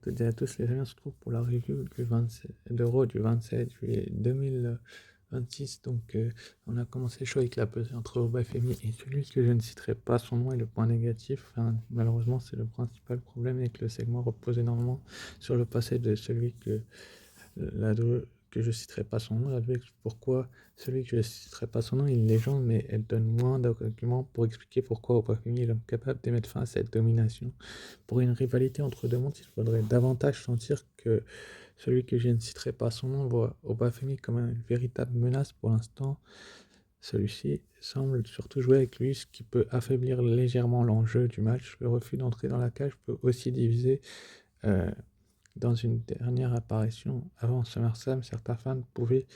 Toutes et à tous, les amis, on se retrouve pour la review du 27, d'Euro du 27 juillet 2026. On a commencé le show avec la pesée entre Obafemi et celui que je ne citerai pas son nom et le point négatif. Enfin, malheureusement, c'est le principal problème avec le segment repose énormément sur le passé de celui que je citerai pas son nom, pourquoi celui que je citerai pas son nom est une légende, mais elle donne moins d'arguments pour expliquer pourquoi Obafemi est l'homme capable de mettre fin à cette domination. Pour une rivalité entre deux mondes, il faudrait davantage sentir que celui que je ne citerai pas son nom voit Obafemi comme une véritable menace. Pour l'instant, celui-ci semble surtout jouer avec lui, ce qui peut affaiblir légèrement l'enjeu du match. Le refus d'entrer dans la cage peut aussi diviser. euh, dans une dernière apparition avant SummerSlam, certains fans pouvaient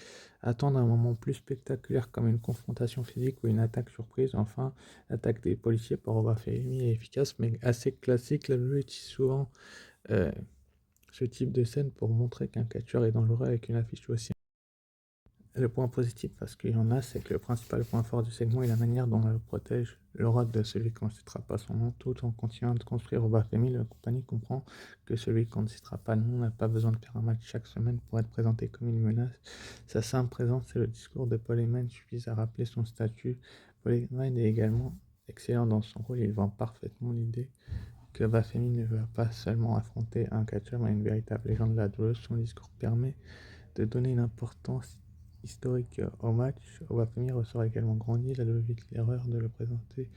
attendre un moment plus spectaculaire comme une confrontation physique ou une attaque surprise. Enfin, l'attaque des policiers par Obafemi est efficace mais assez classique. La WWE utilise souvent euh, ce type de scène pour montrer qu'un catcheur est dangereux avec une affiche aussi. Le point positif, parce qu'il y en a, c'est que le principal point fort du segment est la manière dont elle protège le rock de celui qu'on ne citera pas son nom, tout en continuant de construire Obafemi. La compagnie comprend que celui qu'on ne citera pas le nom n'a pas besoin de faire un match chaque semaine pour être présenté comme une menace. Sa simple présence et le discours de Paul Heyman suffisent à rappeler son statut. Paul Heyman est également excellent dans son rôle, il vend parfaitement l'idée que Obafemi ne va pas seulement affronter un catcheur mais une véritable légende de la WWE. Son discours permet de donner une importance historique au match. Obafemi ressort également grandi. Il a levé l'erreur de le présenter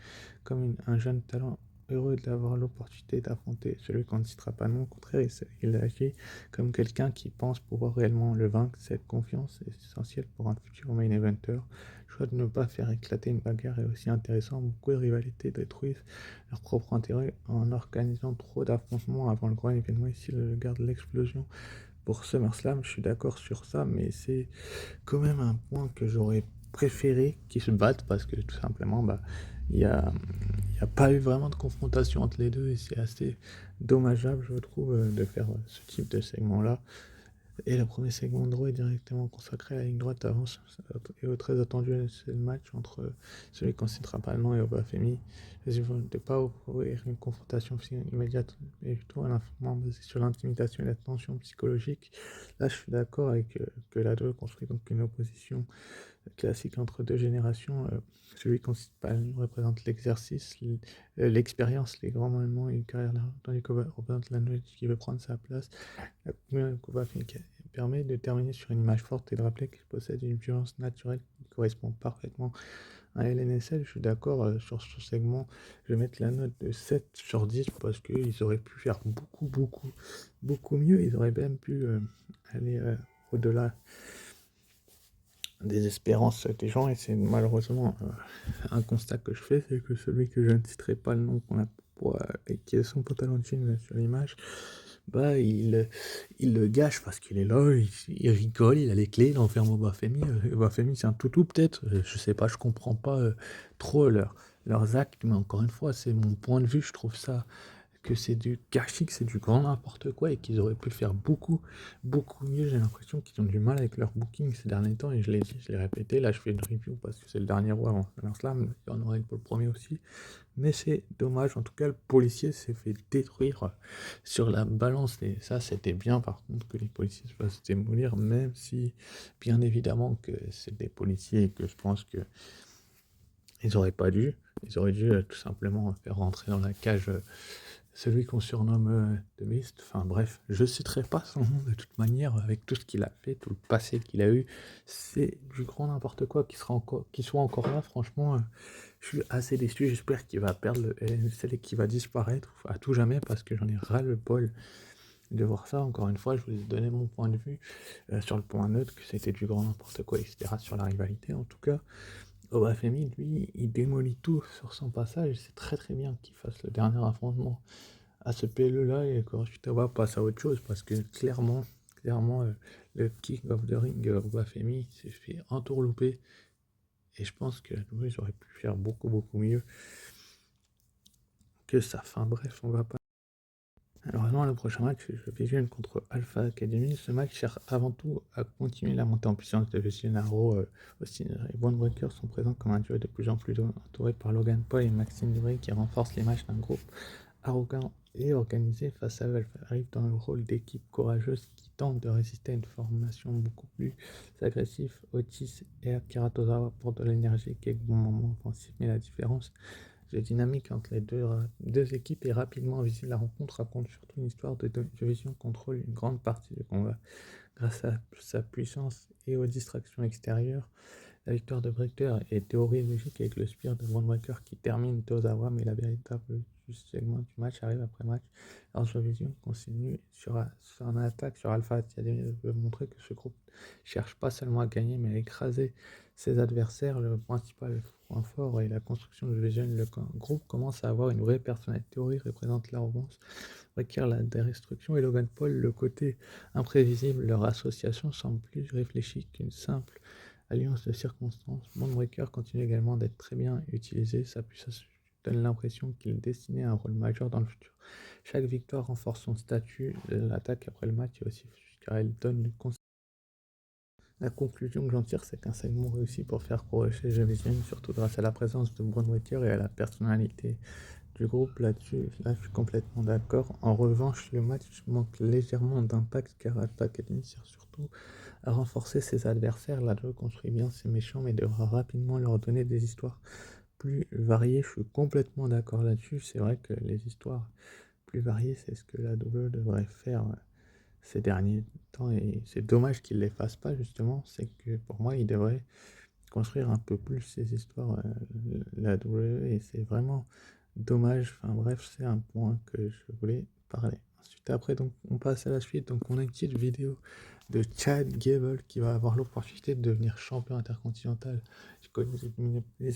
comme un jeune talent heureux d'avoir l'opportunité d'affronter celui qu'on ne citera pas non. Au contraire, il agit comme quelqu'un qui pense pouvoir réellement le vaincre. Cette confiance est essentielle pour un futur main eventer. Le choix de ne pas faire éclater une bagarre est aussi intéressant. Beaucoup de rivalités détruisent leur propre intérêt en organisant trop d'affrontements avant le grand événement. Ici, le garde l'explosion pour SummerSlam, je suis d'accord sur ça, mais c'est quand même un point que j'aurais préféré qu'ils se battent parce que tout simplement, il n'y a, il y a pas eu vraiment de confrontation entre les deux et c'est assez dommageable, je trouve, de faire ce type de segment-là. Et le premier segment de Raw est directement consacré à la ligne droite avance et au très attendu, c'est le match entre celui qu'on citera pas le nom et Obafemi. Je ne pas ouvrir une confrontation immédiate, mais plutôt un affrontement basé sur l'intimidation et la tension psychologique. Là, je suis d'accord avec que la 2 construit donc une opposition classique entre deux générations. Celui qu'on cite pas le nom représente l'exercice, l'expérience, les grands moments et une carrière, tandis que représente la nouvelle qui veut prendre sa place. La première Obafemi permet de terminer sur une image forte et de rappeler qu'il possède une violence naturelle qui correspond parfaitement à LNSL. Je suis d'accord sur ce segment. Je vais mettre la note de 7 sur 10 parce qu'ils auraient pu faire beaucoup mieux. Ils auraient même pu aller au-delà des espérances des gens et c'est malheureusement un constat que je fais, c'est que celui que je ne citerai pas le nom qu'on a et qui est son pantalon de jean sur l'image, il le gâche parce qu'il est là, il rigole, il a les clés, il enferme Obafemi. Obafemi, c'est un toutou peut-être, je sais pas, je comprends pas trop leurs actes, mais encore une fois, c'est mon point de vue, je trouve ça que c'est du gâchis, que c'est du grand n'importe quoi et qu'ils auraient pu faire beaucoup mieux. J'ai l'impression qu'ils ont du mal avec leur booking ces derniers temps et je l'ai dit, je l'ai répété. Là, je fais une review parce que c'est le dernier roi avant SummerSlam, il y en aura une pour le premier aussi. Mais c'est dommage, en tout cas, le policier s'est fait détruire sur la balance et ça, c'était bien par contre que les policiers se fassent démolir, même si, bien évidemment, que c'est des policiers et que je pense que ils auraient pas dû. Ils auraient dû tout simplement faire rentrer dans la cage celui qu'on surnomme The Beast. Enfin bref, je citerai pas son nom de toute manière, avec tout ce qu'il a fait, tout le passé qu'il a eu. C'est du grand n'importe quoi qu'il soit encore là. Franchement, je suis assez déçu. J'espère qu'il va perdre le LNSL et qu'il va disparaître à tout jamais parce que j'en ai ras le bol de voir ça. Encore une fois, je vous ai donné mon point de vue sur le point neutre, que c'était du grand n'importe quoi, etc. sur la rivalité en tout cas. Obafemi, lui, il démolit tout sur son passage. C'est très bien qu'il fasse le dernier affrontement à ce PLE-là et qu'ensuite on va passer à autre chose parce que clairement, le King of the Ring Obafemi s'est fait entourlouper et je pense que oui, j'aurais pu faire beaucoup mieux que ça. Enfin bref, on va pas. Malheureusement, le prochain match, je visionne contre Alpha Academy. Ce match sert avant tout à continuer la montée en puissance de Gennaro. Austin et Von Breaker sont présents comme un duo de plus en plus entouré par Logan Paul et Maxime Dury qui renforcent les matchs d'un groupe arrogant et organisé face à eux. Elle arrive dans le rôle d'équipe courageuse qui tente de résister à une formation beaucoup plus agressive. Otis et Akira Tozawa pour de l'énergie et quelques bons moments offensifs, mais la différence de dynamique entre les deux équipes est rapidement visible. La rencontre raconte surtout une histoire de division contrôle une grande partie du combat grâce à sa puissance et aux distractions extérieures. La victoire de Breaker est théorie logique avec le spear de Breaker qui termine Tozawa, mais la véritable segment du match arrive après match. Alors Vision continue sur un attaque sur Alpha Academy veut montrer que ce groupe cherche pas seulement à gagner, mais à écraser ses adversaires. Le principal point fort est la construction de Vision. Le groupe commence à avoir une vraie personnalité. Théorie représente l'arrogance, requiert la destruction et Logan Paul, le côté imprévisible. Leur association semble plus réfléchie qu'une simple alliance de circonstances. Moonbreaker continue également d'être très bien utilisé, sa puissance donne l'impression qu'il est destiné à un rôle majeur dans le futur. Chaque victoire renforce son statut, l'attaque après le match est aussi car elle donne une la conclusion que j'en tire, c'est qu'un segment réussi pour faire progresser Vision, surtout grâce à la présence de Breaker et à la personnalité du groupe là-dessus. Là, je suis complètement d'accord. En revanche, le match manque légèrement d'impact car Alpha Academy sert surtout à renforcer ses adversaires. L'ado construit bien ses méchants, mais devra rapidement leur donner des histoires plus variées. Je suis complètement d'accord là-dessus. C'est vrai que les histoires plus variées, c'est ce que la WWE devrait faire ces derniers temps. Et c'est dommage qu'ils ne les fassent pas, justement. C'est que pour moi, ils devraient construire un peu plus ces histoires, la WWE. Et c'est vraiment dommage. Enfin bref, c'est un point que je voulais parler. Ensuite, après, donc, on passe à la suite. Donc, on a une petite vidéo de Chad Gable qui va avoir l'opportunité de devenir champion intercontinental. Je connais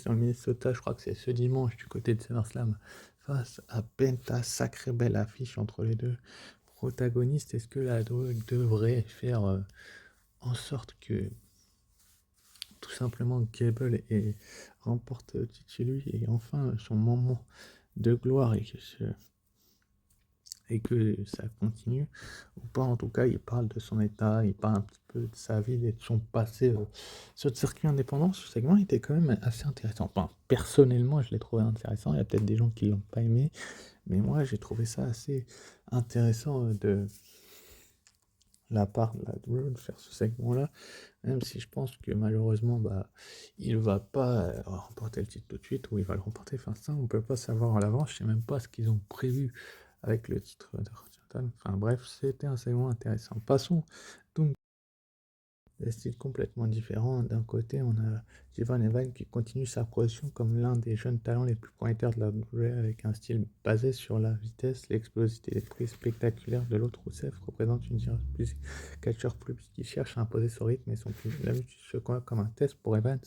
dans le Minnesota, je crois que c'est ce dimanche du côté de SummerSlam face à Penta. Sacrée belle affiche entre les deux protagonistes. Est-ce que la WWE devrait faire en sorte que tout simplement Gable remporte le titre chez lui et enfin son moment de gloire et que ça continue ou pas? En tout cas, il parle de son état, il parle un petit peu de sa vie et de son passé sur le circuit indépendant. Ce segment était quand même assez intéressant. Enfin, personnellement, je l'ai trouvé intéressant. Il y a peut-être des gens qui l'ont pas aimé, mais moi, j'ai trouvé ça assez intéressant de la part de la WWE de faire ce segment-là, même si je pense que malheureusement, bah, il va pas remporter le titre tout de suite ou il va le remporter. Enfin, ça, on peut pas savoir à l'avance. Je sais même pas ce qu'ils ont prévu avec le titre intercontinental. Enfin bref, c'était un segment intéressant. Passons donc des styles complètement différents. D'un côté, on a Jivan Evan qui continue sa progression comme l'un des jeunes talents les plus pointeurs de la WWE avec un style basé sur la vitesse, l'explosivité et les prises spectaculaires. De l'autre, Rousseff représente une plus catcheur plus qui cherche à imposer son rythme et son plus l'habitude se voit comme un test pour Evans.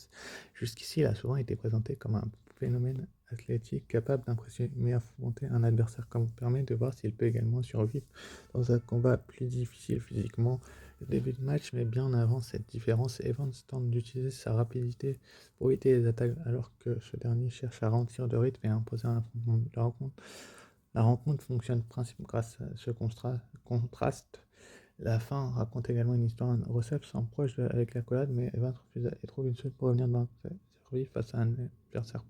Jusqu'ici, il a souvent été présenté comme un phénomène athlétique capable d'impressionner mais affronter un adversaire comme permet de voir s'il peut également survivre dans un combat plus difficile physiquement. Le début de match met bien en avant cette différence. Evans tente d'utiliser sa rapidité pour éviter les attaques alors que ce dernier cherche à ralentir de rythme et à imposer un affrontement de la rencontre fonctionne principalement grâce à ce contraste. La fin raconte également une histoire. Rusev s'approche avec la collade, mais Evans refuse et trouve une suite pour revenir dans sa survie face à un adversaire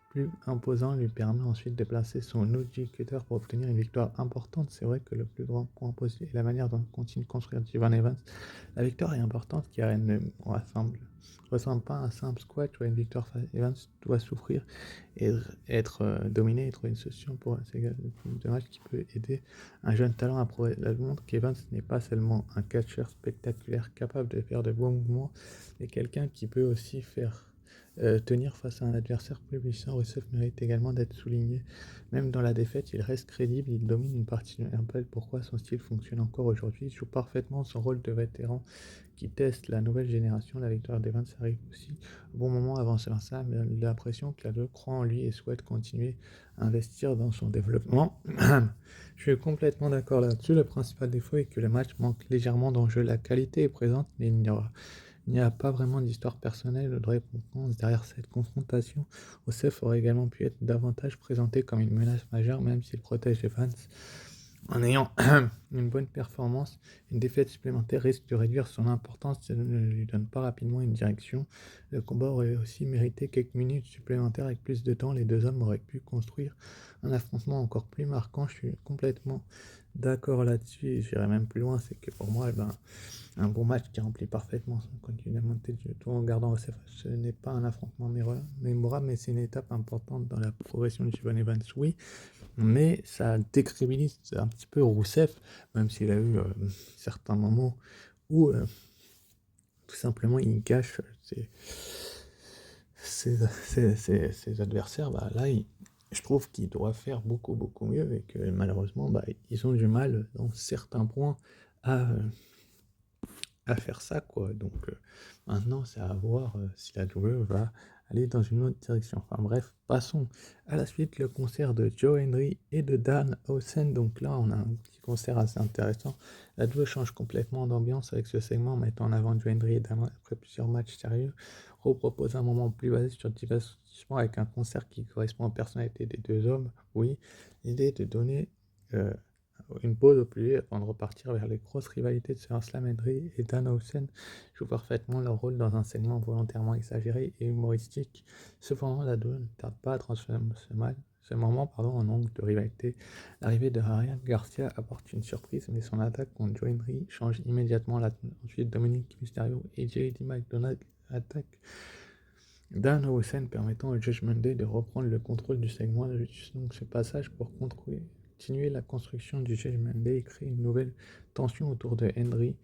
plus imposant lui permet ensuite de placer son OG Cutter pour obtenir une victoire importante. C'est vrai que le plus grand point positif est la manière dont on continue de construire Jivan Evans. La victoire est importante car elle ne ressemble pas à un simple squat où une victoire face Evans doit souffrir et être dominé et trouver une solution pour de match qui peut aider un jeune talent à prouver. La montre qu'Evans n'est pas seulement un catcheur spectaculaire capable de faire de bons mouvements, mais quelqu'un qui peut aussi faire tenir face à un adversaire plus puissant. Rusev mérite également d'être souligné. Même dans la défaite, il reste crédible, il domine une partie du rappelle pourquoi son style fonctionne encore aujourd'hui. Il joue parfaitement son rôle de vétéran qui teste la nouvelle génération. La victoire d'Evans arrive aussi au bon moment avant ça, mais il a l'impression que la 2 croit en lui et souhaite continuer à investir dans son développement. Je suis complètement d'accord là-dessus. Le principal défaut est que le match manque légèrement d'enjeu. La qualité est présente, mais il n'y a pas vraiment d'histoire personnelle ou de récompense derrière cette confrontation. Rusev aurait également pu être davantage présenté comme une menace majeure, même s'il protège Evans. En ayant une bonne performance, une défaite supplémentaire risque de réduire son importance si elle ne lui donne pas rapidement une direction. Le combat aurait aussi mérité quelques minutes supplémentaires avec plus de temps. Les deux hommes auraient pu construire un affrontement encore plus marquant. Je suis complètement d'accord là-dessus et j'irais même plus loin. C'est que pour moi, un bon match qui remplit parfaitement son contenu monté tout en gardant au CF. Ce n'est pas un affrontement mémorable, mais c'est une étape importante dans la progression de Siobhan Evans. Oui, mais ça décrédibilise un petit peu Rousseff, même s'il a eu certains moments où tout simplement il cache ses adversaires. Bah, là, je trouve qu'il doit faire beaucoup, beaucoup mieux et que malheureusement, bah, ils ont du mal dans certains points à, faire ça, quoi. Donc maintenant, c'est à voir si la WWE va aller dans une autre direction. Enfin bref, passons à la suite, le concert de Joe Henry et de Dan Housen. Donc là, on a un petit concert assez intéressant. La WWE change complètement d'ambiance avec ce segment, mettant en avant Joe Henry et Dan après plusieurs matchs sérieux. Repropose un moment plus basé sur le divertissement avec un concert qui correspond aux personnalités des deux hommes. Oui, l'idée est de donner euh, une pause au plus avant de repartir vers les grosses rivalités de SummerSlam. Henry et Danhausen jouent parfaitement leur rôle dans un segment volontairement exagéré et humoristique. Cependant, la WWE ne tarde pas à transformer ce moment en angle de rivalité. L'arrivée de Ryan Garcia apporte une surprise, mais son attaque contre Joe Henry change immédiatement la donne. Ensuite, Dominic Mysterio et JD McDonald attaquent Danhausen, permettant au Judgment Day de reprendre le contrôle du segment. Donc ce passage pour continuer la construction du Judgment Day et créer une nouvelle tension autour de Henry.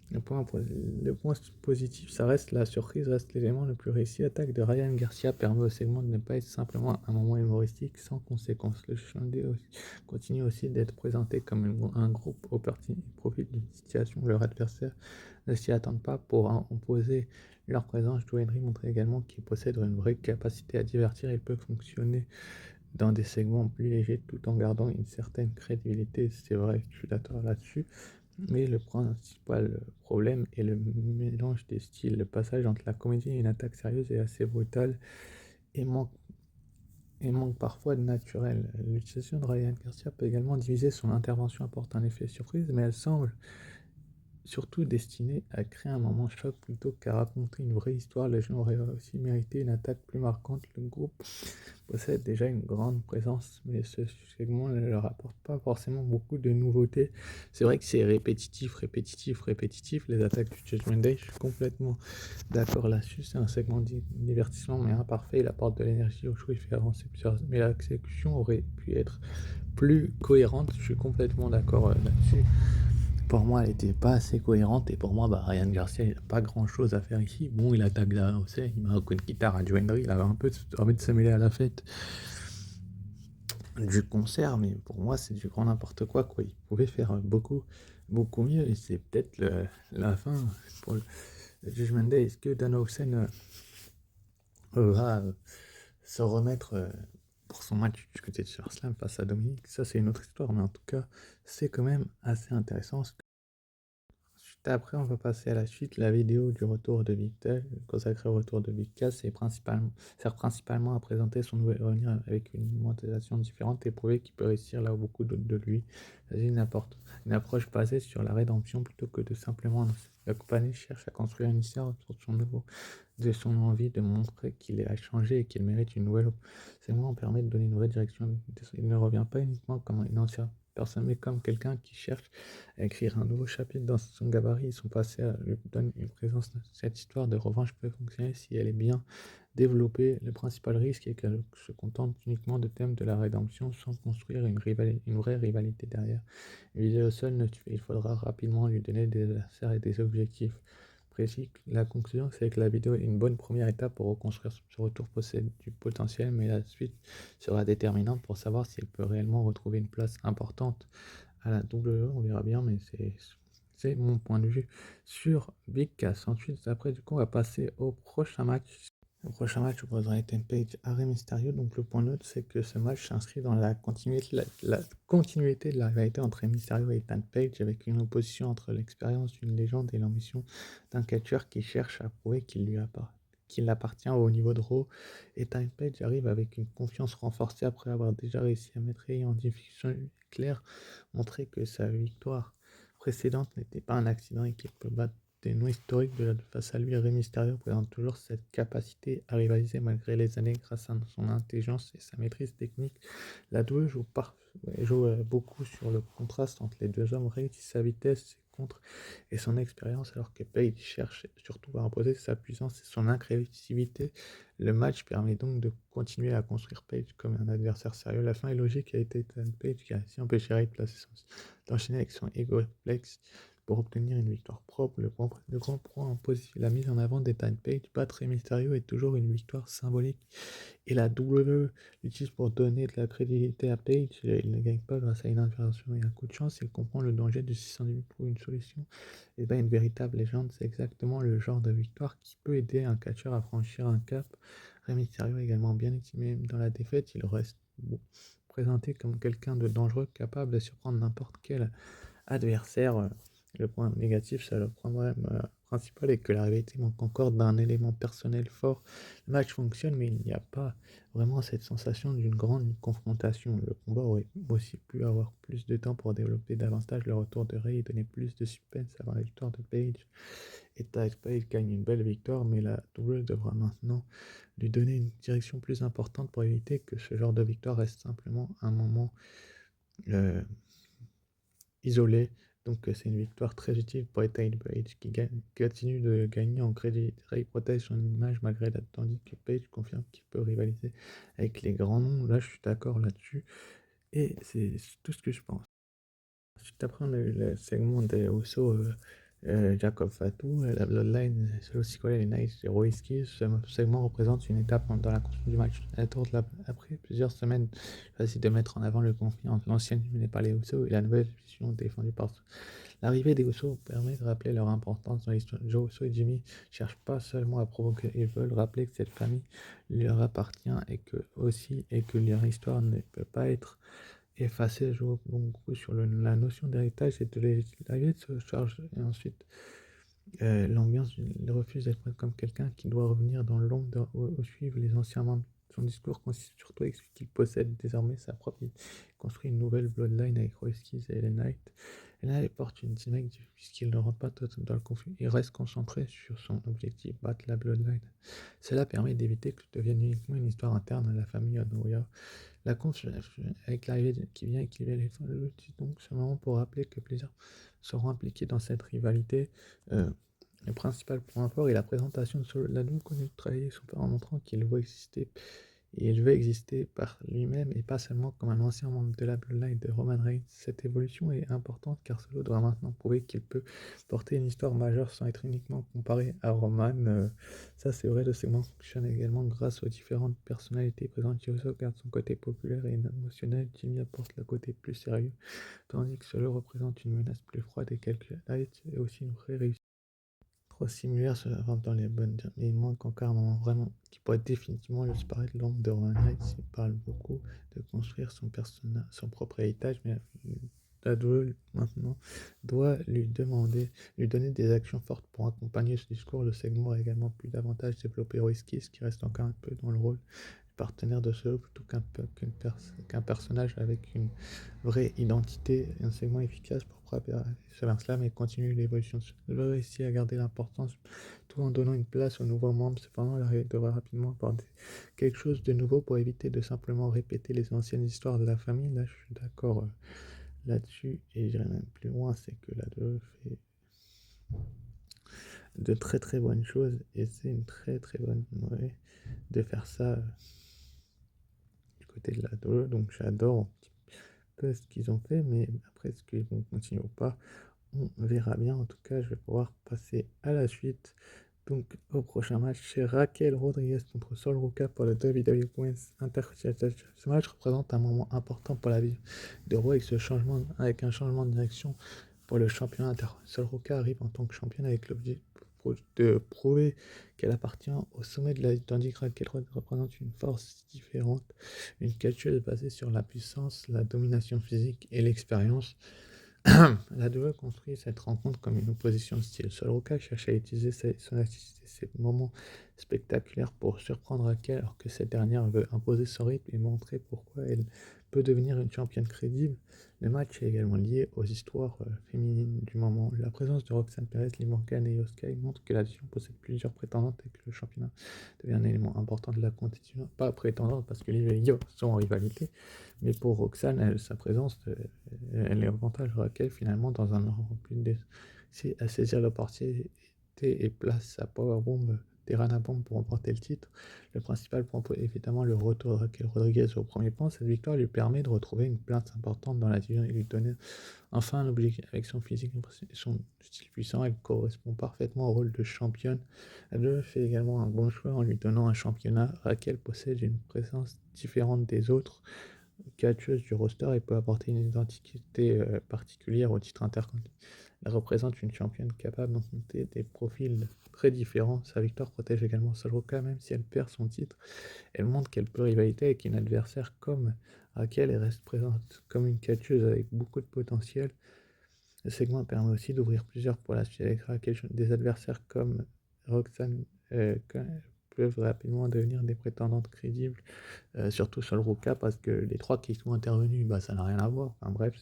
Le point positif, ça reste la surprise, reste l'élément le plus réussi. L'attaque de Ryan Garcia permet au segment de ne pas être simplement un moment humoristique sans conséquence. Le Judgment Day continue aussi d'être présenté comme un groupe opportuniste qui profite d'une situation où leur adversaire ne s'y attendent pas pour imposer leur présence. Joe Henry montre également qu'il possède une vraie capacité à divertir et peut fonctionner dans des segments plus légers tout en gardant une certaine crédibilité. C'est vrai, je suis d'accord là-dessus. Mais le principal problème est le mélange des styles. Le passage entre la comédie et une attaque sérieuse est assez brutal et manque parfois de naturel. L'utilisation de Ryan Garcia peut également diviser. Son intervention apporte un effet surprise, mais elle semble surtout destinée à créer un moment choc plutôt qu'à raconter une vraie histoire. Les gens auraient aussi mérité une attaque plus marquante. Le groupe possède déjà une grande présence, mais ce segment ne leur apporte pas forcément beaucoup de nouveautés. C'est vrai que c'est répétitif, les attaques du Judgment Day, je suis complètement d'accord là-dessus. C'est un segment de divertissement, mais imparfait. Il apporte de l'énergie au show, il fait avancer plusieurs... Mais l'exécution aurait pu être plus cohérente, je suis complètement d'accord là-dessus. Pour moi, elle n'était pas assez cohérente et pour moi, Ryan Garcia, il n'a pas grand-chose à faire ici. Bon, il attaque là, aussi, il met un coup de guitare à Joe Henry, il avait un peu envie de se mêler à la fête du concert, mais pour moi, c'est du grand n'importe quoi, quoi. Il pouvait faire beaucoup, beaucoup mieux et c'est peut-être la fin pour le Judgment Day. Est-ce que Dan Housen va se remettre pour son match du côté de SummerSlam face à Dominique? Ça, c'est une autre histoire, mais en tout cas, c'est quand même assez intéressant. Juste après, on va passer à la suite. La vidéo du retour de Big Tech, consacrée au retour de Big Cass, sert principalement à présenter son nouvel avenir avec une monétisation différente et prouver qu'il peut réussir là où beaucoup d'autres de lui. C'est une approche basée sur la rédemption plutôt que de simplement annoncer. La compagnie cherche à construire une histoire autour de son envie de montrer qu'il a changé et qu'il mérite une nouvelle. C'est moi, on permet de donner une vraie direction. Il ne revient pas uniquement comme une ancienne personne, mais comme quelqu'un qui cherche à écrire un nouveau chapitre dans son gabarit. Son passé lui donne une présence. Cette histoire de revanche peut fonctionner si elle est bien développée. Le principal risque est qu'elle se contente uniquement de thèmes de la rédemption sans construire une vraie rivalité derrière. Une vidéo seule ne suffit, il faudra rapidement lui donner des adversaires et des objectifs précis. La conclusion, c'est que la vidéo est une bonne première étape pour reconstruire ce retour possède du potentiel, mais la suite sera déterminante pour savoir si elle peut réellement retrouver une place importante à la WWE. On verra bien, mais c'est mon point de vue sur Big Cass. Ensuite, après, du coup, on va passer au prochain match. Le prochain match opposera Ethan Page à Rey Mysterio. Donc, le point neutre, c'est que ce match s'inscrit dans la continuité de la rivalité entre Rey Mysterio et Ethan Page, avec une opposition entre l'expérience d'une légende et l'ambition d'un catcheur qui cherche à prouver qu'il lui appartient. qu'il appartient au niveau de Raw. Et Time Page arrive avec une confiance renforcée après avoir déjà réussi à mettre Ray en diffusion claire, montrer que sa victoire précédente n'était pas un accident et qu'il peut battre des noms historiques face à lui. Rey Mysterio présente toujours cette capacité à rivaliser malgré les années grâce à son intelligence et sa maîtrise technique. La double joue beaucoup sur le contraste entre les deux hommes, Rey, sa vitesse, ses contres et son expérience, alors que Page cherche surtout à imposer sa puissance et son incréativité. Le match permet donc de continuer à construire Page comme un adversaire sérieux. La fin est logique, a été Page qui a ainsi empêché Ray d'enchaîner avec son ego flex pour obtenir une victoire propre. Le grand point positif, la mise en avant des Time Page, battre Rey Mysterio est toujours une victoire symbolique. Et la WWE l'utilise pour donner de la crédibilité à Page. Il ne gagne pas grâce à une intervention et un coup de chance. Il comprend le danger du 618 pour une solution. Et bien, une véritable légende, c'est exactement le genre de victoire qui peut aider un catcheur à franchir un cap. Rey Mysterio est également bien estimé dans la défaite. Il reste présenté comme quelqu'un de dangereux, capable de surprendre n'importe quel adversaire. Le point négatif, c'est le problème principal est que la rivalité manque encore d'un élément personnel fort. Le match fonctionne, mais il n'y a pas vraiment cette sensation d'une grande confrontation. Le combat aurait aussi pu avoir plus de temps pour développer davantage le retour de Ray et donner plus de suspense avant la victoire de Page. Et Page gagne une belle victoire, mais la double devra maintenant lui donner une direction plus importante pour éviter que ce genre de victoire reste simplement un moment euh, isolé. Donc c'est une victoire très utile pour Ethan Page qui continue de gagner en crédit. Ray protège son image malgré la tandis que Page confirme qu'il peut rivaliser avec les grands noms. Là je suis d'accord là-dessus. Et c'est tout ce que je pense. Juste après le segment des Usos, Jacob Fatou, la Bloodline, Solo Sikoa et Nice et Roiski, ce segment représente une étape dans la construction du match. Après plusieurs semaines, facile de mettre en avant le conflit entre l'ancienne menée par les Usos et la nouvelle vision défendue par l'arrivée des Usos permet de rappeler leur importance dans l'histoire. Joe Uso et Jimmy ne cherchent pas seulement à provoquer, ils veulent rappeler que cette famille leur appartient et que leur histoire ne peut pas être effacée. Joue donc beaucoup sur la notion d'héritage et de l'arrivée de ce charge. Et ensuite, l'ambiance, il refuse d'être comme quelqu'un qui doit revenir dans l'ombre ou suivre les anciens membres. Son discours consiste surtout à expliquer qu'il possède désormais sa propre vie. Il construit une nouvelle bloodline avec Royskis et les Knights. Et là, il porte une dynamique puisqu'il ne rentre pas dans le conflit. Il reste concentré sur son objectif, battre la bloodline. Cela permet d'éviter que ce devienne uniquement une histoire interne à la famille Onoya. La conf, avec l'arrivée qui vient équilibrer les forces, donc c'est un moment pour rappeler que plusieurs seront impliqués dans cette rivalité. Le principal point fort est la présentation de Lano connu travailler son père en montrant qu'il veut exister. Et il veut exister par lui-même et pas seulement comme un ancien membre de la Bloodline de Roman Reigns. Cette évolution est importante car Solo doit maintenant prouver qu'il peut porter une histoire majeure sans être uniquement comparé à Roman. Ça c'est vrai, le segment fonctionne également grâce aux différentes personnalités présentes. Uso garde son côté populaire et émotionnel, Jimmy apporte le côté plus sérieux, tandis que Solo représente une menace plus froide et quelques lights et aussi une vraie réussite. Trop similaire se rentre dans les bonnes termes. Mais il manque encore un moment vraiment qui pourrait définitivement le séparer de l'ombre de Roman Reigns. Il parle beaucoup de construire son propre héritage, mais la WWE maintenant doit lui donner des actions fortes pour accompagner ce discours. Le segment a également pu davantage développer Royskis, qui reste encore un peu dans le rôle du partenaire de Solo plutôt qu'un personnage avec une vraie identité et un segment efficace pour préparer SummerSlam et continuer l'évolution. Je réussi à garder l'importance tout en donnant une place aux nouveaux membres. Cependant, la devra rapidement apporter quelque chose de nouveau pour éviter de simplement répéter les anciennes histoires de la famille. Là, je suis d'accord là-dessus et j'irai même plus loin, c'est que la 2 fait de très très bonnes choses et c'est une très très bonne ouais, de faire ça du côté de la 2. Donc j'adore un petit peu ce qu'ils ont fait, mais après ce qu'ils vont continuer ou pas, on verra bien. En tout cas, je vais pouvoir passer à la suite. Donc, au prochain match, c'est Raquel Rodriguez contre Sol Ruka pour le WWE Women's Intercontinental. Ce match représente un moment important pour la vie de Raw avec un changement de direction pour le championnat inter. Sol Ruka arrive en tant que championne avec l'objectif de prouver qu'elle appartient au sommet de la vie, tandis que Raquel représente une force différente, une catcheuse basée sur la puissance, la domination physique et l'expérience. La WWE construit cette rencontre comme une opposition de style. Soroka cherche à utiliser son activité, ses moments spectaculaires pour surprendre Raquel, alors que cette dernière veut imposer son rythme et montrer pourquoi elle peut devenir une championne crédible. Le match est également lié aux histoires féminines du moment. La présence de Roxanne Perez, Liv Morgan et Io Sky montre que la division possède plusieurs prétendantes et que le championnat devient un élément important de la compétition. Pas prétendante parce que Liv et Io sont en rivalité, mais pour Roxane, sa présence, elle est avantage Raquel finalement dans un rempli de à saisir l'opportunité et place sa powerbomb Terrana Bomb pour remporter le titre. Le principal point évidemment le retour de Raquel Rodriguez au premier plan. Cette victoire lui permet de retrouver une place importante dans la division et lui donner enfin un objectif avec son physique et son style puissant. Elle correspond parfaitement au rôle de championne. Elle fait également un bon choix en lui donnant un championnat. Raquel possède une présence différente des autres catcheuse du roster et peut apporter une identité particulière au titre intercontinental. Elle représente une championne capable d'affronter des profils très différents. Sa victoire protège également Soroka, même si elle perd son titre. Elle montre qu'elle peut rivaliser avec une adversaire comme Raquel et reste présente comme une catcheuse avec beaucoup de potentiel. Le segment permet aussi d'ouvrir plusieurs pour la suite avec Raquel. Des adversaires comme Roxanne peuvent rapidement devenir des prétendantes crédibles, surtout sur le Ruka, parce que les trois qui sont intervenus, bah, ça n'a rien à voir. Enfin, bref,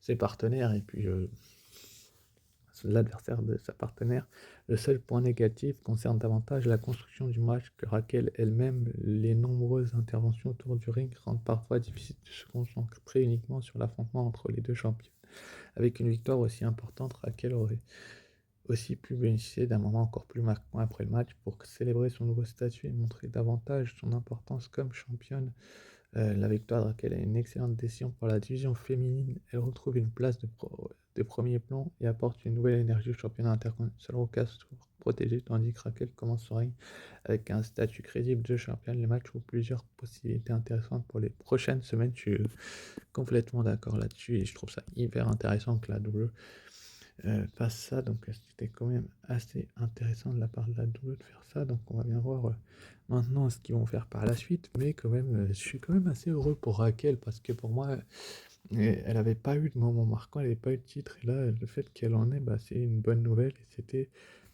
ses partenaires et puis l'adversaire de sa partenaire. Le seul point négatif concerne davantage la construction du match que Raquel elle-même. Les nombreuses interventions autour du ring rendent parfois difficile de se concentrer uniquement sur l'affrontement entre les deux champions. Avec une victoire aussi importante, Raquel aurait aussi pu bénéficier d'un moment encore plus marquant après le match pour célébrer son nouveau statut et montrer davantage son importance comme championne. La victoire de Raquel est une excellente décision pour la division féminine. Elle retrouve une place de premier plan et apporte une nouvelle énergie au championnat intercontinental. Soroka se trouve protégée tandis que Raquel commence son règne avec un statut crédible de championne. Les matchs ont plusieurs possibilités intéressantes pour les prochaines semaines. Je suis complètement d'accord là-dessus et je trouve ça hyper intéressant que la WWE fasse ça. Donc c'était quand même assez intéressant de la part de la WWE de faire ça. Donc on va bien voir maintenant ce qu'ils vont faire par la suite. Mais quand même, je suis quand même assez heureux pour Raquel parce que pour moi, elle n'avait pas eu de moment marquant, elle n'avait pas eu de titre. Et là, le fait qu'elle en ait, bah, c'est une bonne nouvelle. Et c'était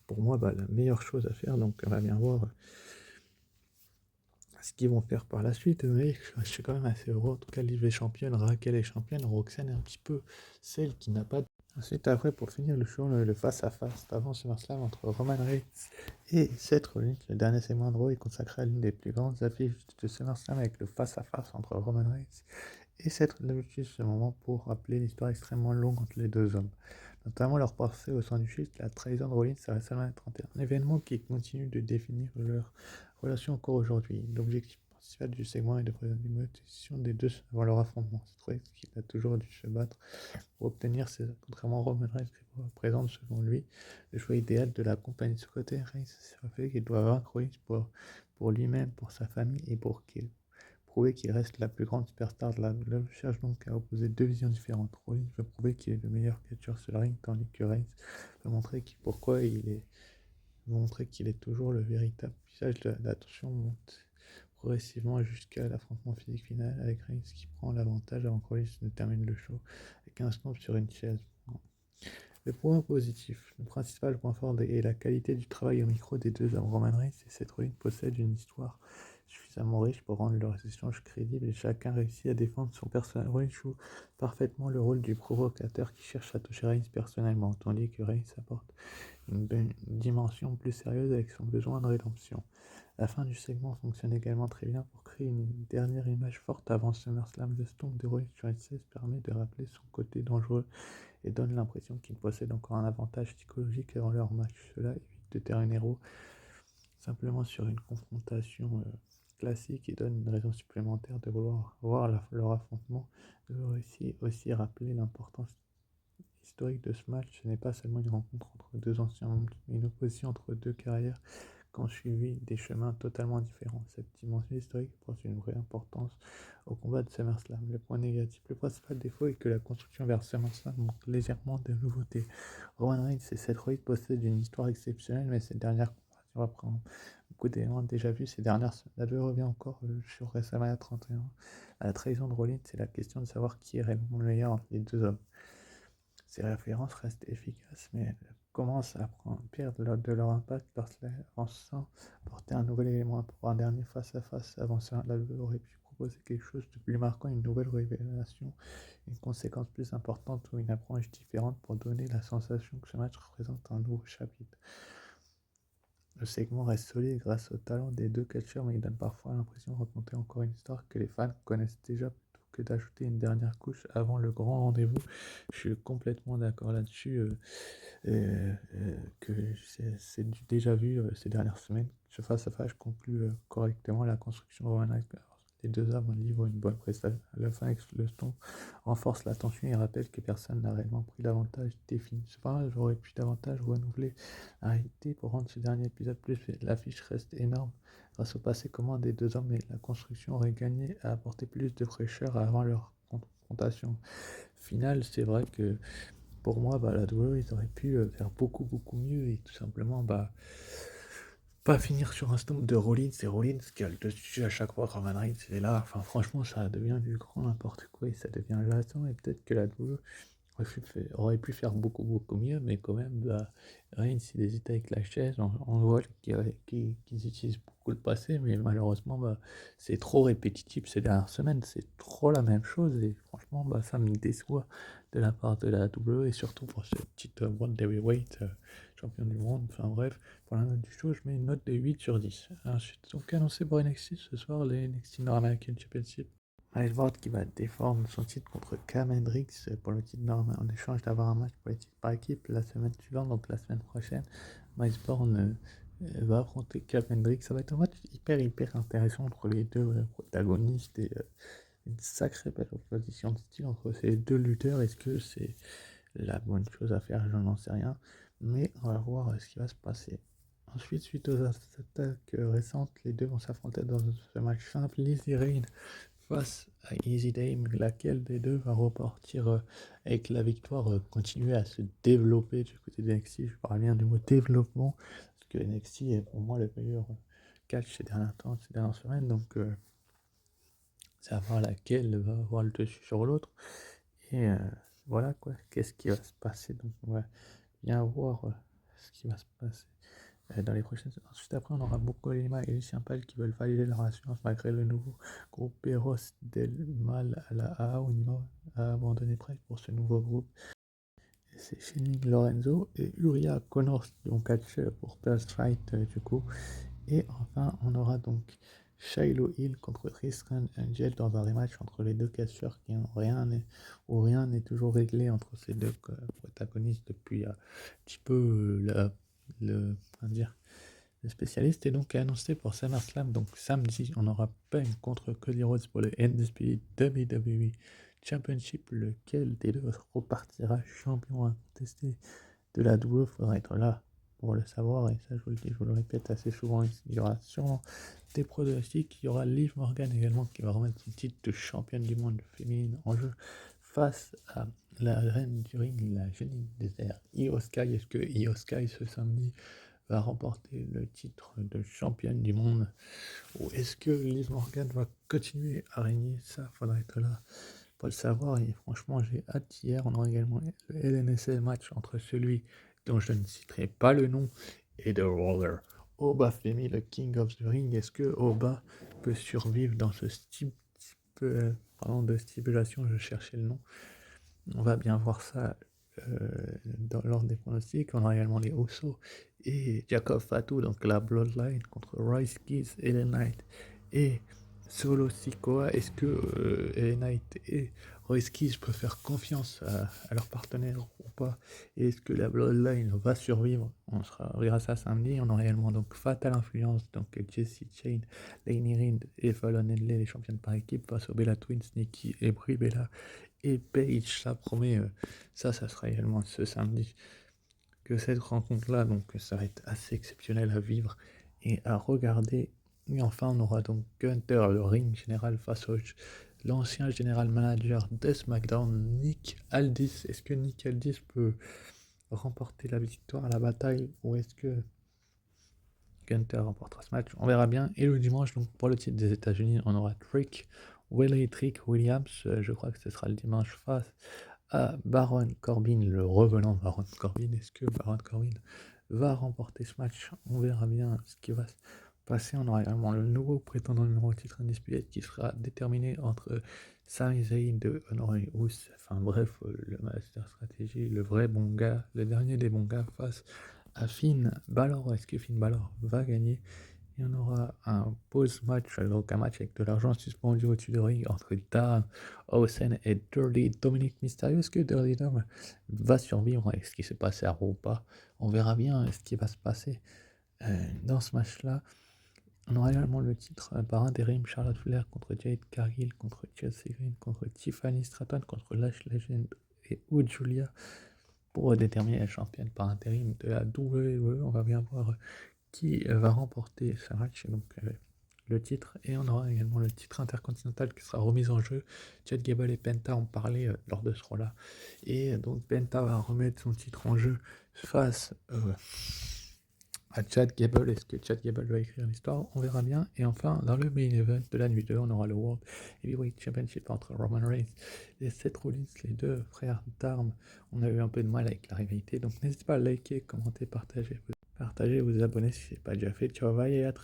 pour moi bah, la meilleure chose à faire. Donc on va bien voir ce qu'ils vont faire par la suite. Mais je suis quand même assez heureux. En tout cas, Liv est championne, Raquel est championne, Roxane est un petit peu celle qui n'a pas. Ensuite, après, pour finir le show, le face-à-face avant SummerSlam entre Roman Reigns et Seth Rollins. Le dernier segment de Raw est consacré à l'une des plus grandes affiches de SummerSlam avec le face-à-face entre Roman Reigns et Seth Rollins. J'utilise ce moment pour rappeler l'histoire extrêmement longue entre les deux hommes, notamment leur passé au sein du Shield, la trahison de Rollins à WrestleMania 31, un événement qui continue de définir leur relation encore aujourd'hui. L'objectif principal du segment est de présenter une motivation des deux avant leur affrontement. C'est vrai qu'il a toujours dû se battre pour obtenir ces contrairement à Roman Reigns qui représente selon lui le choix idéal de la compagnie. De ce côté, Reigns s'est fait qu'il doit vaincre Rollins pour lui-même, pour sa famille et pour qu'il prouver qu'il reste la plus grande superstar de la WWE. Cherche donc à opposer deux visions différentes. Rollins veut prouver qu'il est le meilleur catcheur sur le ring, tandis que Reigns veut montrer qu'il est toujours le véritable visage de la tension monte progressivement jusqu'à l'affrontement physique final avec Reigns qui prend l'avantage avant que Rollins ne termine le show avec un stomp sur une chaise. Le point positif, le principal point fort est la qualité du travail au micro des deux hommes. Roman Reigns et Seth Rollins possèdent une histoire suffisamment riche pour rendre leurs échanges crédibles et chacun réussit à défendre son personnage. Rollins joue parfaitement le rôle du provocateur qui cherche à toucher Reigns personnellement, tandis que Reigns apporte une dimension plus sérieuse avec son besoin de rédemption. La fin du segment fonctionne également très bien pour créer une dernière image forte avant SummerSlam. Le stomp de Rollins sur une chaise permet de rappeler son côté dangereux et donne l'impression qu'il possède encore un avantage psychologique avant leur match. Cela évite de terminer Raw simplement sur une confrontation classique et donne une raison supplémentaire de vouloir voir leur affrontement. Je veux aussi rappeler l'importance historique de ce match. Ce n'est pas seulement une rencontre entre deux anciens membres, mais une opposition entre deux carrières qui ont suivi des chemins totalement différents. Cette dimension historique porte une vraie importance au combat de SummerSlam. Le point négatif, le principal défaut est que la construction vers SummerSlam manque légèrement de nouveautés. Roman Reigns et Seth Rollins possèdent une histoire exceptionnelle, mais cette dernière comparaison reprend beaucoup d'éléments déjà vus ces dernières semaines. La WWE revient encore sur WrestleMania 31 À la trahison de Rollins, c'est la question de savoir qui est réellement le meilleur entre les deux hommes. Ces références restent efficaces, mais elles commencent à perdre de leur impact lorsqu'avançant porter un nouvel élément. Pour un dernier face-à-face avancé, la aurait pu proposer quelque chose de plus marquant, une nouvelle révélation, une conséquence plus importante ou une approche différente pour donner la sensation que ce match représente un nouveau chapitre. Le segment reste solide grâce au talent des deux catcheurs, mais il donne parfois l'impression de raconter encore une histoire que les fans connaissent déjà plutôt que d'ajouter une dernière couche avant le grand rendez-vous. Je suis complètement d'accord là-dessus, que c'est déjà vu ces dernières semaines. Ce face-à-face conclut correctement la construction de Roman Reigns. Les deux hommes livrent une bonne prestation. À la fin, le ton renforce la tension et rappelle que personne n'a réellement pris l'avantage défini. Cependant, j'aurais pu davantage renouveler la réalité pour rendre ce dernier épisode plus. L'affiche reste énorme grâce au passé commun des deux hommes, mais la construction aurait gagné à apporter plus de fraîcheur avant leur confrontation finale. C'est vrai que pour moi, la WWE, ils auraient pu faire beaucoup mieux et tout simplement pas finir sur un stomp de Rollins. C'est Rollins qui a le dessus à chaque fois quand Roman Reigns est là. Enfin, franchement, ça devient du grand n'importe quoi et ça devient lassant. Et peut-être que la WWE aurait pu faire beaucoup mieux, mais quand même, Reigns, il hésite avec la chaise. On voit qu'ils utilisent beaucoup le passé, mais malheureusement, c'est trop répétitif ces dernières semaines. C'est trop la même chose et franchement, ça me déçoit de la part de la WWE et surtout pour ce titre World Heavyweight champion du monde. Enfin bref, pour la note du show, je mets une note de 8/10. Ensuite, donc annoncé pour NXT ce soir, les NXT North American Championship. Miles Ward qui va défendre son titre contre Cam Hendricks pour le titre North en échange d'avoir un match pour les titres par équipe la semaine suivante, donc la semaine prochaine. Miles Ward va affronter Cam Hendricks. Ça va être un match hyper intéressant entre les deux protagonistes et une sacrée belle opposition de style entre ces deux lutteurs. Est-ce que c'est la bonne chose à faire? Je n'en sais rien, mais on va voir ce qui va se passer. Ensuite, suite aux attaques récentes, les deux vont s'affronter dans ce match simple. Lizzy Rain face à Easy Dame, laquelle des deux va repartir avec la victoire, continuer à se développer du côté de NXT. Je parle bien du mot développement, parce que NXT est pour moi le meilleur catch ces derniers temps, ces dernières semaines, donc c'est à voir laquelle va avoir le dessus sur l'autre. Et voilà quoi, qu'est-ce qui va se passer. Donc on va bien voir ce qui va se passer dans les prochaines semaines. Ensuite, après, on aura beaucoup Lima et Lucien Pal qui veulent valider leur assurance malgré le nouveau groupe Eros del Mal à la AA. Unima a abandonné Pride pour ce nouveau groupe. C'est Shinning Lorenzo et Uriah Connors qui ont catché pour Pearl Strike du coup. Et enfin, on aura donc Shiloh Hill contre Tristan Angel dans un rematch entre les deux catcheurs où rien n'est toujours réglé entre ces deux protagonistes depuis un petit peu comment dire, le spécialiste est donc annoncé pour SummerSlam. Donc samedi, on aura Punk contre Cody Rhodes pour le Undisputed WWE Championship. Lequel des deux repartira champion incontesté de la WWE? Faudra être là pour le savoir, et ça je vous le dis, je vous le répète assez souvent. Il y aura sûrement des pronostics. Il y aura Liv Morgan également qui va remettre son titre de championne du monde féminine en jeu face à la reine du ring, la génie des airs, Io Sky. Est-ce que Io Sky ce samedi va remporter le titre de championne du monde, ou est-ce que Liv Morgan va continuer à régner? Ça faudra être là pour le savoir. Et franchement, j'ai hâte. Hier on aura également le LNSL match entre celui dont je ne citerai pas le nom et The Roller Oba Femi, le King of the Ring. Est-ce que Oba peut survivre dans ce type de stipulation? Je cherchais le nom. On va bien voir ça lors des pronostics. On aura également les Usos et Jacob Fatu, donc la Bloodline contre Royce Keys, LA Knight et Solo Sikoa. Est-ce que LA Knight et Royce Keys peuvent faire confiance à leur partenaire ou pas? Et est-ce que la Bloodline va survivre? On verra ça samedi. On aura également donc Fatal Influence, donc Jesse Chain, Laney Rind et Fallon Henley, les championnes par équipe, face aux Bella Twins, Nikki et Brie Bella et Page. Ça promet, ça sera également ce samedi que cette rencontre-là, donc ça va être assez exceptionnel à vivre et à regarder. Et enfin, on aura donc Gunther, le ring général, face à l'ancien général manager de SmackDown, Nick Aldis. Est-ce que Nick Aldis peut remporter la victoire à la bataille, ou est-ce que Gunther remportera ce match? On verra bien. Et le dimanche, donc pour le titre des États-Unis, on aura Trick Willie Trick Williams, je crois que ce sera le dimanche, face à Baron Corbin, le revenant Baron Corbin. Est-ce que Baron Corbin va remporter ce match? On verra bien ce qui va se passer. On aura également le nouveau prétendant numéro au titre indisputé qui sera déterminé entre Sami Zayn de Honor et Ous. Enfin bref, le Master Stratégie, le vrai bon gars, le dernier des bons gars face à Finn Balor. Est-ce que Finn Balor va gagner? Et on aura un post-match, donc un match avec de l'argent suspendu au-dessus de ring entre Dan Housen et Dirty Dominic Mysterio. Est-ce que Dirty Dom va survivre? Est-ce qui s'est passé à Raw ou pas? On verra bien ce qui va se passer dans ce match-là. On aura également le titre par intérim, Charlotte Flair contre Jade Cargill, contre Chelsea Green, contre Tiffany Stratton, contre Lash Legend et Julia pour déterminer la championne par intérim de la WWE. On va bien voir qui va remporter ce match, donc le titre. Et on aura également le titre intercontinental qui sera remis en jeu. Chad Gable et Penta ont parlé lors de ce rôle-là. Et donc Penta va remettre son titre en jeu face à Chad Gable. Est-ce que Chad Gable va écrire l'histoire? On verra bien. Et enfin, dans le main event de la nuit 2, on aura le World Heavyweight Championship entre Roman Reigns et Seth Rollins, les deux frères d'armes. On a eu un peu de mal avec la rivalité, donc n'hésitez pas à liker, commenter, partager, vous abonner si ce n'est pas déjà fait. Ciao, bye et à très